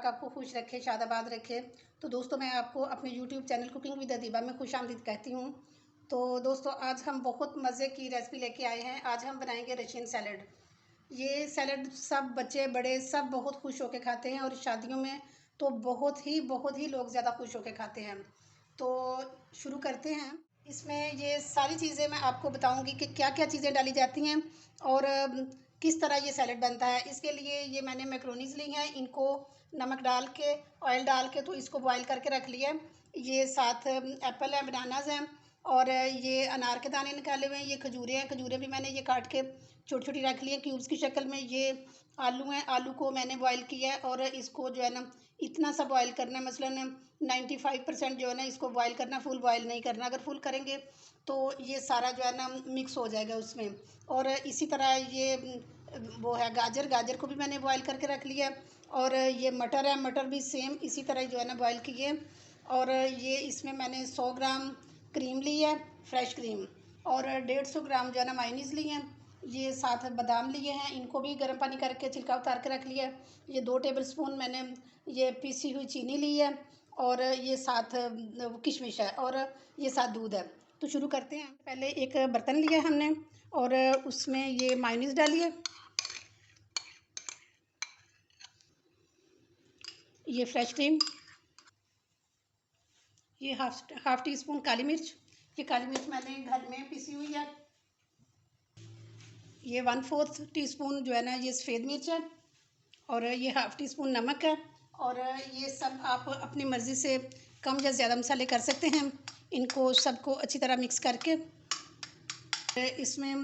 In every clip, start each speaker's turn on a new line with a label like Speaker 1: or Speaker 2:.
Speaker 1: पाक आपको खुश रखे, शादाबाद रखे। तो दोस्तों, मैं आपको अपने YouTube channel cooking with Adiba में खुशामदीद कहती हूँ। तो दोस्तों, आज हम बहुत मज़े की रेसिपी लेके आए हैं। आज हम बनाएंगे रशियन सैलड। ये सैलड सब बच्चे बड़े सब बहुत खुश होकर खाते हैं, और शादियों में तो बहुत ही लोग ज़्यादा खुश होकर खाते हैं। तो शुरू करते हैं। इसमें ये सारी चीज़ें मैं आपको बताऊंगी कि क्या क्या चीज़ें डाली जाती हैं और किस तरह ये सैलड बनता है। इसके लिए ये मैंने मैक्रोनीज ली हैं, इनको नमक डाल के ऑयल डाल के तो इसको बॉईल करके रख लिया है। ये साथ एप्पल है, बनानाज हैं, और ये अनार के दाने निकाले हुए हैं। ये खजूरें हैं, खजूरें भी मैंने ये काट के छोटी छोटी रख ली हैं क्यूब्स की शक्ल में। ये आलू हैं, आलू को मैंने बॉईल किया है, और इसको जो है ना इतना सा बॉईल करना है, मसलन 95% जो है ना इसको बॉईल करना, फुल बॉईल नहीं करना। अगर फुल करेंगे तो ये सारा जो है ना मिक्स हो जाएगा उसमें। और इसी तरह ये वो है गाजर, गाजर को भी मैंने बॉईल करके रख लिया। और ये मटर है, मटर भी सेम इसी तरह जो है ना बॉईल किए। और ये इसमें मैंने 100 ग्राम क्रीम ली है, फ्रेश क्रीम, और 150 ग्राम जो है ना मायोनीज़ ली है। ये साथ बादाम लिए हैं, इनको भी गर्म पानी करके छिलका उतार के रख लिया। ये 2 टेबलस्पून मैंने ये पीसी हुई चीनी ली है, और ये साथ किशमिश है, और ये साथ दूध है। तो शुरू करते हैं। पहले एक बर्तन लिया है हमने, और उसमें ये मायोनीज़ डालिए, ये फ्रेश क्रीम, ये हाफ टी स्पून काली मिर्च, ये काली मिर्च मैंने घर में पिसी हुई है। ये 1/4 टीस्पून जो है ना ये सफ़ेद मिर्च है, और ये हाफ टी स्पून नमक है। और ये सब आप अपनी मर्ज़ी से कम या ज़्यादा मसाले कर सकते हैं। इनको सबको अच्छी तरह मिक्स करके इसमें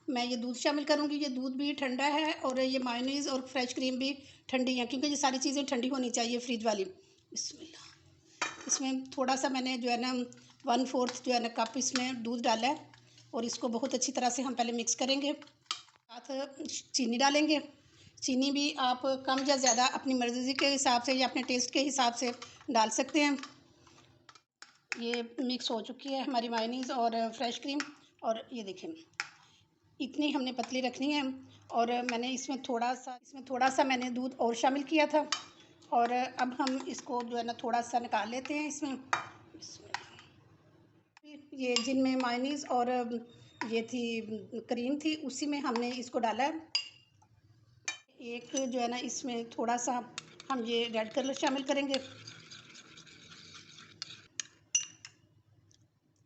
Speaker 1: मैं ये दूध शामिल करूँगी। ये दूध भी ठंडा है, और ये मायोनीज़ और फ्रेश क्रीम भी ठंडी है, क्योंकि ये सारी चीज़ें ठंडी होनी चाहिए, फ्रिज वाली। बिस्मिल्लाह। इसमें थोड़ा सा मैंने जो है ना 1/4 जो है ना कप इसमें दूध डाला है, और इसको बहुत अच्छी तरह से हम पहले मिक्स करेंगे। साथ चीनी डालेंगे। चीनी भी आप कम या ज़्यादा अपनी मर्ज़ी के हिसाब से या अपने टेस्ट के हिसाब से डाल सकते हैं। ये मिक्स हो चुकी है हमारी मायोनीज़ और फ्रेश क्रीम, और ये देखें इतनी हमने पतली रखनी है। और मैंने इसमें थोड़ा सा मैंने दूध और शामिल किया था। और अब हम इसको जो है ना थोड़ा सा निकाल लेते हैं इसमें। ये जिनमें मायोनीज़ और ये थी क्रीम थी, उसी में हमने इसको डाला है। एक जो है ना इसमें थोड़ा सा हम ये रेड कलर शामिल करेंगे,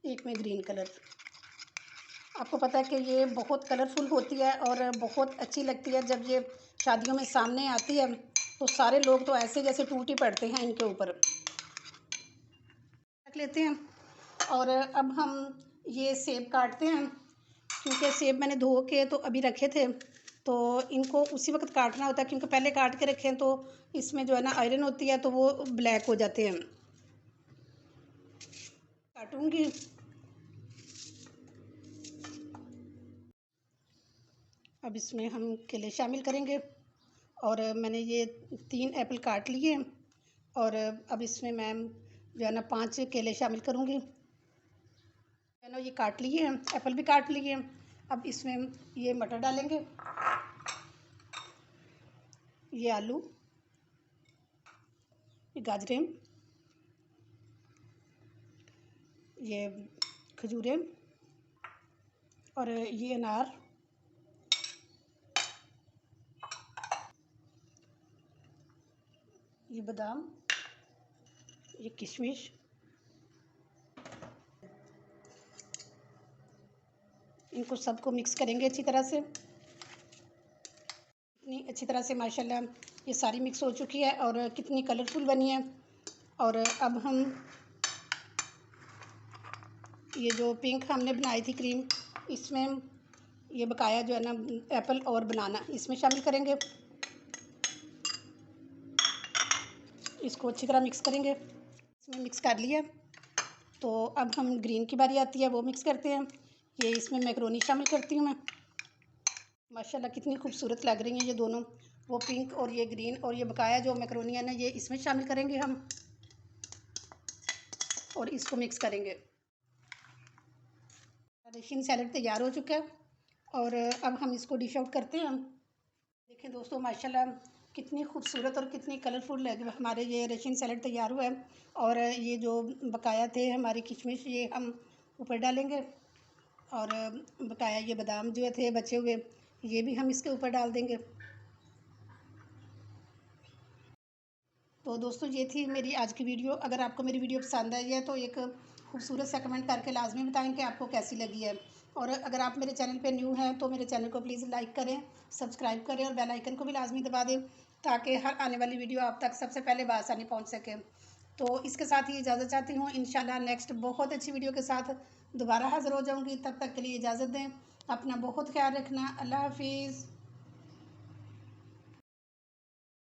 Speaker 1: एक में ग्रीन कलर। आपको पता है कि ये बहुत कलरफुल होती है और बहुत अच्छी लगती है। जब ये शादियों में सामने आती है तो सारे लोग तो ऐसे जैसे टूट ही पड़ते हैं इनके ऊपर। रख लेते हैं। और अब हम ये सेब काटते हैं, क्योंकि सेब मैंने धो के तो अभी रखे थे, तो इनको उसी वक्त काटना होता है, क्योंकि पहले काट के रखें तो इसमें जो है ना आयरन होती है, तो वो ब्लैक हो जाते हैं। काटूंगी। अब इसमें हम केले शामिल करेंगे, और मैंने ये 3 एप्पल काट लिए, और अब इसमें मैं जो है ना 5 केले शामिल करूँगी। है ना ये काट लिए हैं, एप्पल भी काट लिए हैं। अब इसमें ये मटर डालेंगे, ये आलू, ये गाजरें, ये खजूरें, और ये अनार, ये बादाम, ये किशमिश। इनको सबको मिक्स करेंगे अच्छी तरह से। इतनी अच्छी तरह से माशाल्लाह ये सारी मिक्स हो चुकी है, और कितनी कलरफुल बनी है। और अब हम ये जो पिंक हमने बनाई थी क्रीम, इसमें ये बकाया जो है ना एप्पल और बनाना इसमें शामिल करेंगे। इसको अच्छी तरह मिक्स करेंगे। इसमें मिक्स कर लिया, तो अब हम ग्रीन की बारी आती है, वो मिक्स करते हैं। ये इसमें मैक्रोनी शामिल करती हूँ मैं। माशाल्लाह कितनी खूबसूरत लग रही हैं ये दोनों, वो पिंक और ये ग्रीन। और ये बकाया जो मैक्रोनी है ना ये इसमें शामिल करेंगे हम, और इसको मिक्स करेंगे। रशियन सैलड तैयार हो चुका है, और अब हम इसको डिश आउट करते हैं। देखें दोस्तों, माशाल्लाह कितनी खूबसूरत और कितनी कलरफुल हमारे ये रशियन सैलेड तैयार हुआ है। और ये जो बकाया थे हमारी किशमिश, ये हम ऊपर डालेंगे। और बकाया ये बादाम जो थे बचे हुए, ये भी हम इसके ऊपर डाल देंगे। तो दोस्तों ये थी मेरी आज की वीडियो। अगर आपको मेरी वीडियो पसंद आई है तो एक खूबसूरत सा कमेंट करके लाजमी बताएं कि आपको कैसी लगी है। और अगर आप मेरे चैनल पे न्यू हैं तो मेरे चैनल को प्लीज़ लाइक करें, सब्सक्राइब करें और बेल आइकन को भी लाजमी दबा दें, ताकि हर आने वाली वीडियो आप तक सबसे पहले बआसानी पहुँच सके। तो इसके साथ ही इजाज़त चाहती हूँ। इंशाल्लाह नेक्स्ट बहुत अच्छी वीडियो के साथ दोबारा हाज़िर हो जाऊँगी। तब तक के लिए इजाज़त दें। अपना बहुत ख्याल रखना। अल्लाह हाफिज़।